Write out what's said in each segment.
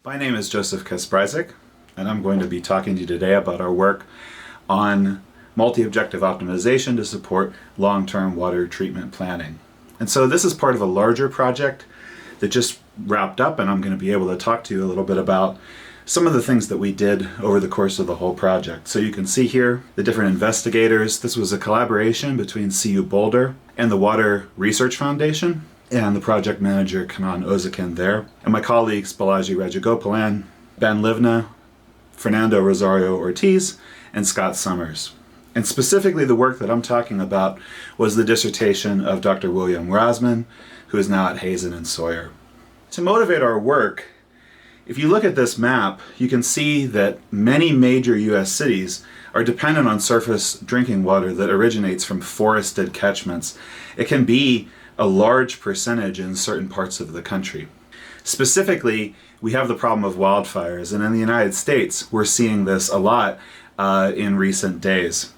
My name is Joseph Kasprzyk, and I'm going to be talking to you today about our work on multi-objective optimization to support long-term water treatment planning. And so this is part of a larger project that just wrapped up, and I'm going to be able to talk to you a little bit about some of the things that we did over the course of the whole project. So you can see here the different investigators. This was a collaboration between CU Boulder and the Water Research Foundation, and the project manager, Kanan Ozakin there, and my colleagues, Balaji Rajagopalan, Ben Livna, Fernando Rosario Ortiz, and Scott Summers. And specifically the work that I'm talking about was the dissertation of Dr. William Raseman, who is now at Hazen and Sawyer. To motivate our work, if you look at this map, you can see that many major US cities are dependent on surface drinking water that originates from forested catchments. It can be a large percentage in certain parts of the country. Specifically, we have the problem of wildfires, and in the United States, we're seeing this a lot in recent days.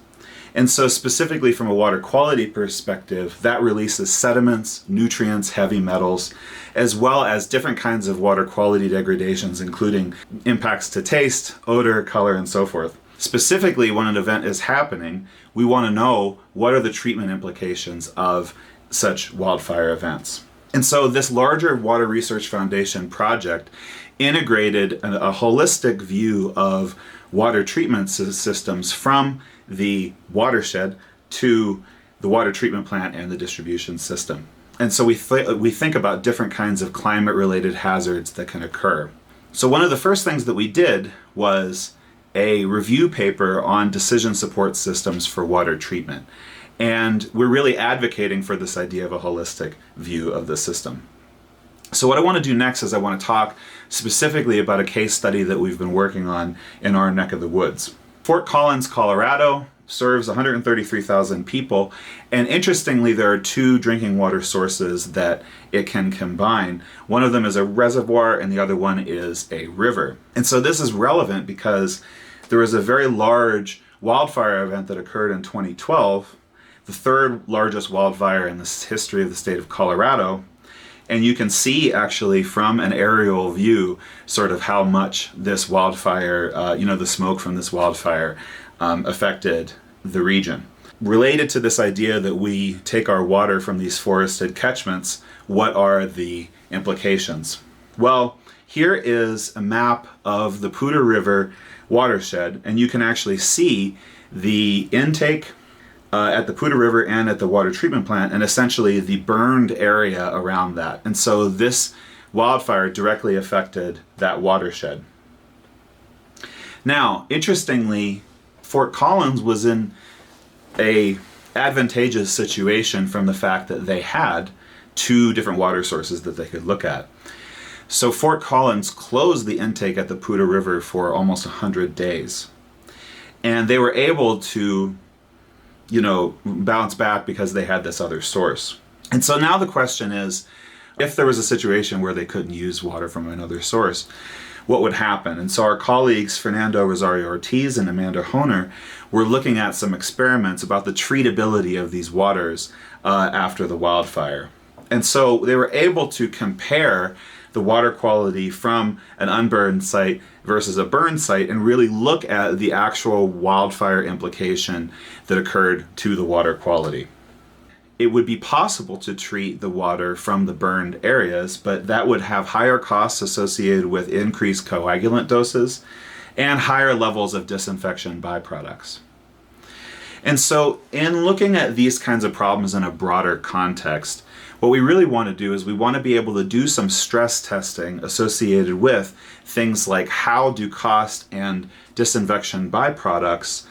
And so specifically from a water quality perspective, that releases sediments, nutrients, heavy metals, as well as different kinds of water quality degradations, including impacts to taste, odor, color, and so forth. Specifically, when an event is happening, we want to know what are the treatment implications of such wildfire events. And so this larger Water Research Foundation project integrated a holistic view of water treatment systems from the watershed to the water treatment plant and the distribution system. And so we think about different kinds of climate-related hazards that can occur. So one of the first things that we did was a review paper on decision support systems for water treatment. And we're really advocating for this idea of a holistic view of the system. So what I want to do next is I want to talk specifically about a case study that we've been working on in our neck of the woods. Fort Collins, Colorado serves 133,000 people, and interestingly there are two drinking water sources that it can combine. One of them is a reservoir and the other one is a river. And so this is relevant because there was a very large wildfire event that occurred in 2012, the third largest wildfire in the history of the state of Colorado. And you can see actually from an aerial view sort of how much this wildfire, the smoke from this wildfire affected the region. Related to this idea that we take our water from these forested catchments, what are the implications? Well, here is a map of the Poudre River watershed, and you can actually see the intake at the Poudre River and at the water treatment plant, and essentially the burned area around that. And so this wildfire directly affected that watershed. Now, interestingly, Fort Collins was in a advantageous situation from the fact that they had two different water sources that they could look at. So Fort Collins closed the intake at the Poudre River for almost 100 days. And they were able to bounce back because they had this other source. And so now the question is, if there was a situation where they couldn't use water from another source, what would happen? And so our colleagues, Fernando Rosario Ortiz and Amanda Honer, were looking at some experiments about the treatability of these waters after the wildfire. And so they were able to compare the water quality from an unburned site versus a burned site and really look at the actual wildfire implication that occurred to the water quality. It would be possible to treat the water from the burned areas, but that would have higher costs associated with increased coagulant doses and higher levels of disinfection byproducts. And so in looking at these kinds of problems in a broader context, what we really want to do is we want to be able to do some stress testing associated with things like how do cost and disinfection byproducts,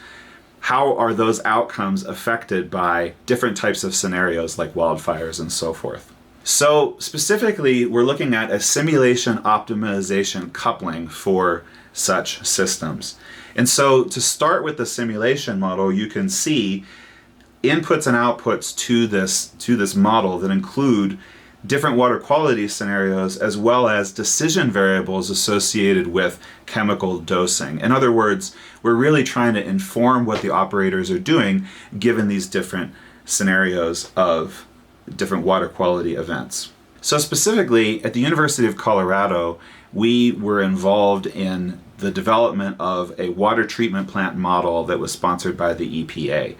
how are those outcomes affected by different types of scenarios like wildfires and so forth. So specifically, we're looking at a simulation optimization coupling for such systems. And so to start with the simulation model, you can see inputs and outputs to this model that include different water quality scenarios as well as decision variables associated with chemical dosing. In other words, we're really trying to inform what the operators are doing given these different scenarios of different water quality events. So specifically, at the University of Colorado, we were involved in the development of a water treatment plant model that was sponsored by the EPA.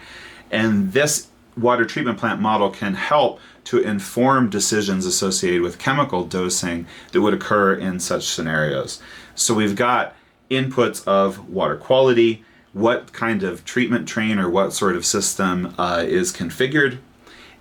And this water treatment plant model can help to inform decisions associated with chemical dosing that would occur in such scenarios. So we've got inputs of water quality, what kind of treatment train or what sort of system is configured,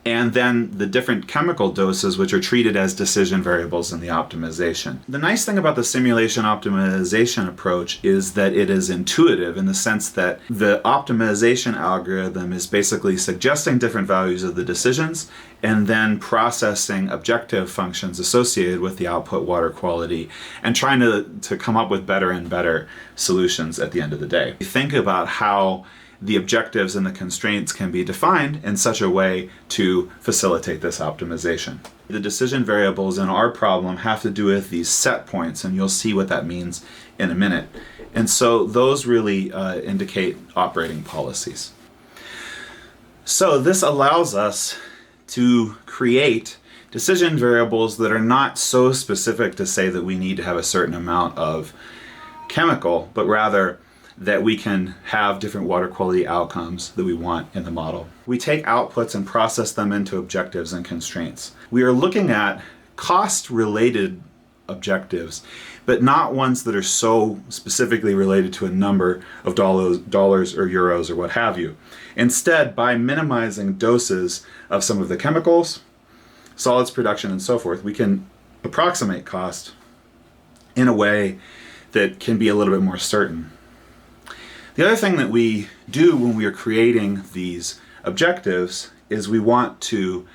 and then the different chemical doses which are treated as decision variables in the optimization. The nice thing about the simulation optimization approach is that it is intuitive in the sense that the optimization algorithm is basically suggesting different values of the decisions and then processing objective functions associated with the output water quality and trying to come up with better and better solutions at the end of the day. Think about how the objectives and the constraints can be defined in such a way to facilitate this optimization. The decision variables in our problem have to do with these set points, and you'll see what that means in a minute. And so those really indicate operating policies. So this allows us to create decision variables that are not so specific to say that we need to have a certain amount of chemical, but rather that we can have different water quality outcomes that we want in the model. We take outputs and process them into objectives and constraints. We are looking at cost-related objectives, but not ones that are so specifically related to a number of dollars or euros or what have you. Instead, by minimizing doses of some of the chemicals, solids production, and so forth, we can approximate cost in a way that can be a little bit more certain. The other thing that we do when we are creating these objectives is we want to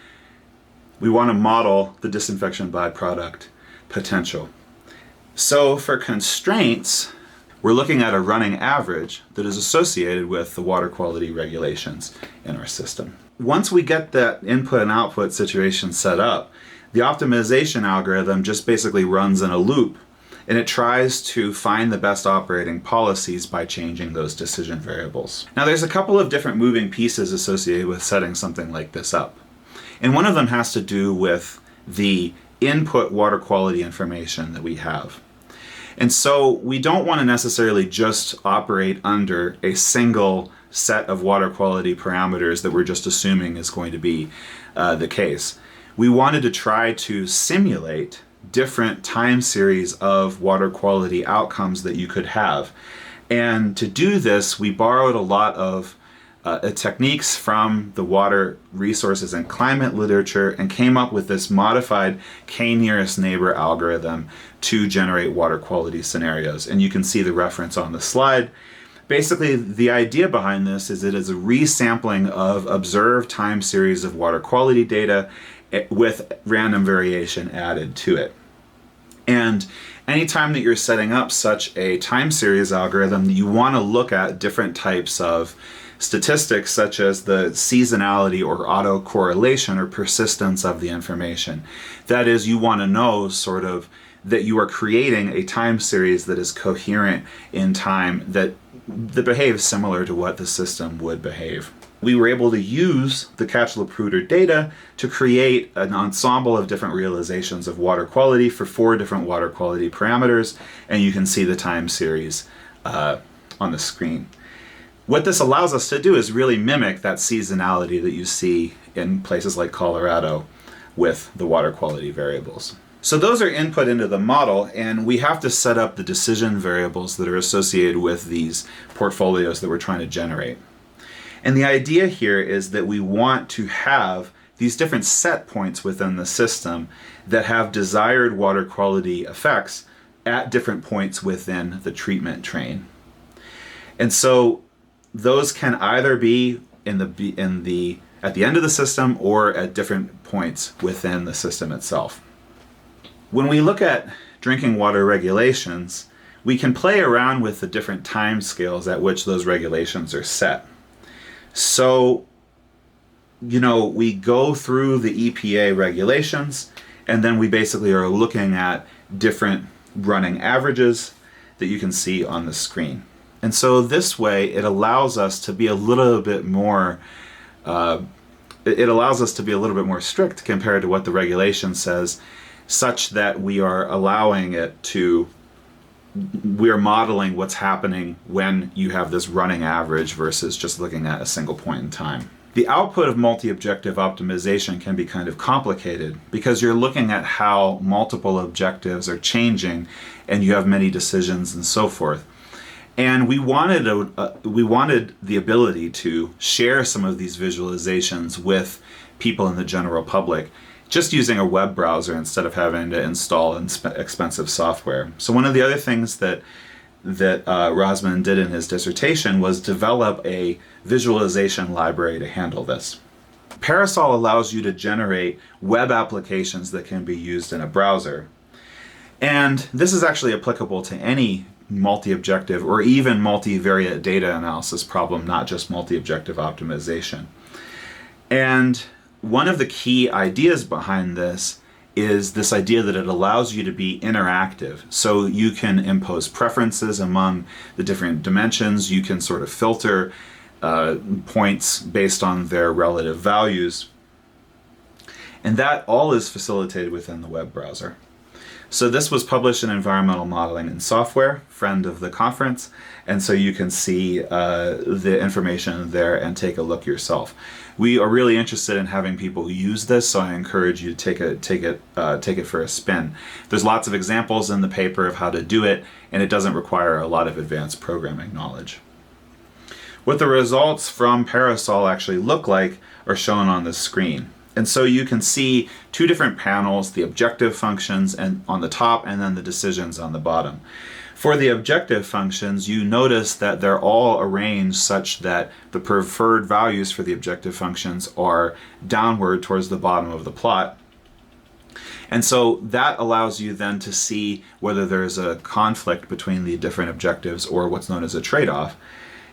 model the disinfection byproduct potential. So for constraints, we're looking at a running average that is associated with the water quality regulations in our system. Once we get that input and output situation set up, the optimization algorithm just basically runs in a loop, and it tries to find the best operating policies by changing those decision variables. Now there's a couple of different moving pieces associated with setting something like this up. And one of them has to do with the input water quality information that we have. And so we don't want to necessarily just operate under a single set of water quality parameters that we're just assuming is going to be the case. We wanted to try to simulate different time series of water quality outcomes that you could have. And to do this, we borrowed a lot of techniques from the water resources and climate literature and came up with this modified k-nearest neighbor algorithm to generate water quality scenarios. And you can see the reference on the slide. Basically, the idea behind this is it is a resampling of observed time series of water quality data with random variation added to it. And anytime that you're setting up such a time series algorithm, you want to look at different types of statistics such as the seasonality or autocorrelation or persistence of the information. That is, you want to know sort of that you are creating a time series that is coherent in time that behaves similar to what the system would behave. We were able to use the Cache la Poudre data to create an ensemble of different realizations of water quality for 4 different water quality parameters, and you can see the time series on the screen. What this allows us to do is really mimic that seasonality that you see in places like Colorado with the water quality variables. So those are input into the model, and we have to set up the decision variables that are associated with these portfolios that we're trying to generate. And the idea here is that we want to have these different set points within the system that have desired water quality effects at different points within the treatment train. And so those can either be at the end of the system or at different points within the system itself. When we look at drinking water regulations, we can play around with the different time scales at which those regulations are set. So, we go through the EPA regulations, and then we basically are looking at different running averages that you can see on the screen. And so this way, it allows us to be a little bit more strict compared to what the regulation says, such that we are allowing it to, we are modeling what's happening when you have this running average versus just looking at a single point in time. The output of multi-objective optimization can be kind of complicated because you're looking at how multiple objectives are changing and you have many decisions and so forth. And we wanted the ability to share some of these visualizations with people in the general public, just using a web browser instead of having to install expensive software. So one of the other things that Raseman did in his dissertation was develop a visualization library to handle this. Parasol allows you to generate web applications that can be used in a browser. And this is actually applicable to any multi-objective or even multivariate data analysis problem, not just multi-objective optimization. And one of the key ideas behind this is this idea that it allows you to be interactive. So you can impose preferences among the different dimensions. You can sort of filter points based on their relative values. And that all is facilitated within the web browser. So this was published in Environmental Modeling and Software, friend of the conference, and so you can see the information there and take a look yourself. We are really interested in having people use this, so I encourage you to take it for a spin. There's lots of examples in the paper of how to do it, and it doesn't require a lot of advanced programming knowledge. What the results from Parasol actually look like are shown on the screen. And so you can see two different panels, the objective functions and on the top and then the decisions on the bottom. For the objective functions, you notice that they're all arranged such that the preferred values for the objective functions are downward towards the bottom of the plot. And so that allows you then to see whether there's a conflict between the different objectives or what's known as a trade-off.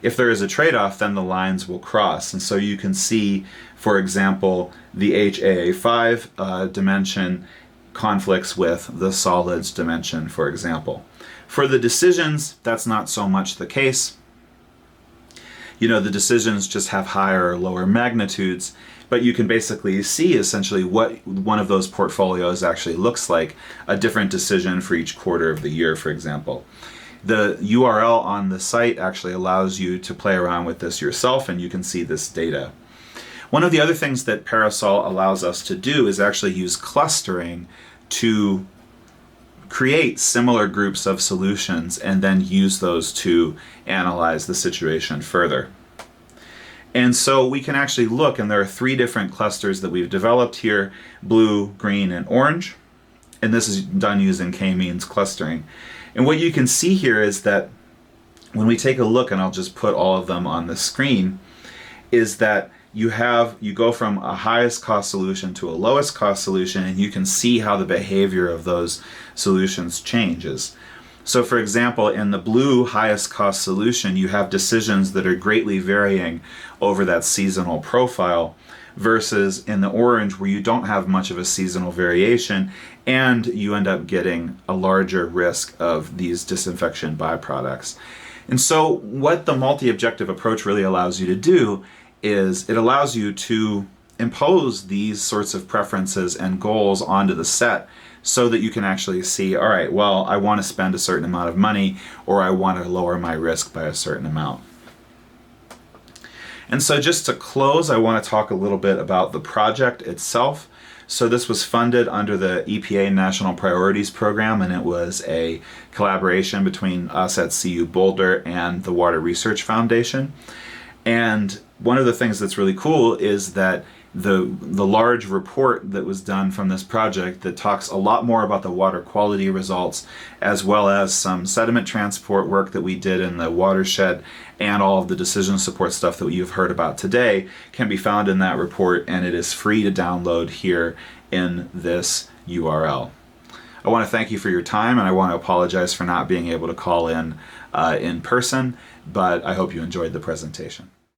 If there is a trade-off, then the lines will cross. And so you can see, for example, the HAA5 dimension conflicts with the solids dimension, for example. For the decisions, that's not so much the case. You know, the decisions just have higher or lower magnitudes, but you can basically see essentially what one of those portfolios actually looks like, a different decision for each quarter of the year, for example. The URL on the site actually allows you to play around with this yourself, and you can see this data. One of the other things that Parasol allows us to do is actually use clustering to create similar groups of solutions and then use those to analyze the situation further. And so we can actually look, and there are three different clusters that we've developed here: blue, green, and orange. And this is done using k-means clustering. And what you can see here is that when we take a look, and I'll just put all of them on the screen, is that you go from a highest cost solution to a lowest cost solution, and you can see how the behavior of those solutions changes. So for example, in the blue highest cost solution, you have decisions that are greatly varying over that seasonal profile, versus in the orange where you don't have much of a seasonal variation and you end up getting a larger risk of these disinfection byproducts. And so what the multi-objective approach really allows you to do is it allows you to impose these sorts of preferences and goals onto the set so that you can actually see, all right, well, I want to spend a certain amount of money, or I want to lower my risk by a certain amount. And so just to close, I want to talk a little bit about the project itself. So this was funded under the EPA National Priorities Program, and it was a collaboration between us at CU Boulder and the Water Research Foundation. And one of the things that's really cool is that the large report that was done from this project that talks a lot more about the water quality results, as well as some sediment transport work that we did in the watershed and all of the decision support stuff that you've heard about today, can be found in that report, and it is free to download here in this URL. I want to thank you for your time, and I want to apologize for not being able to call in person, but I hope you enjoyed the presentation.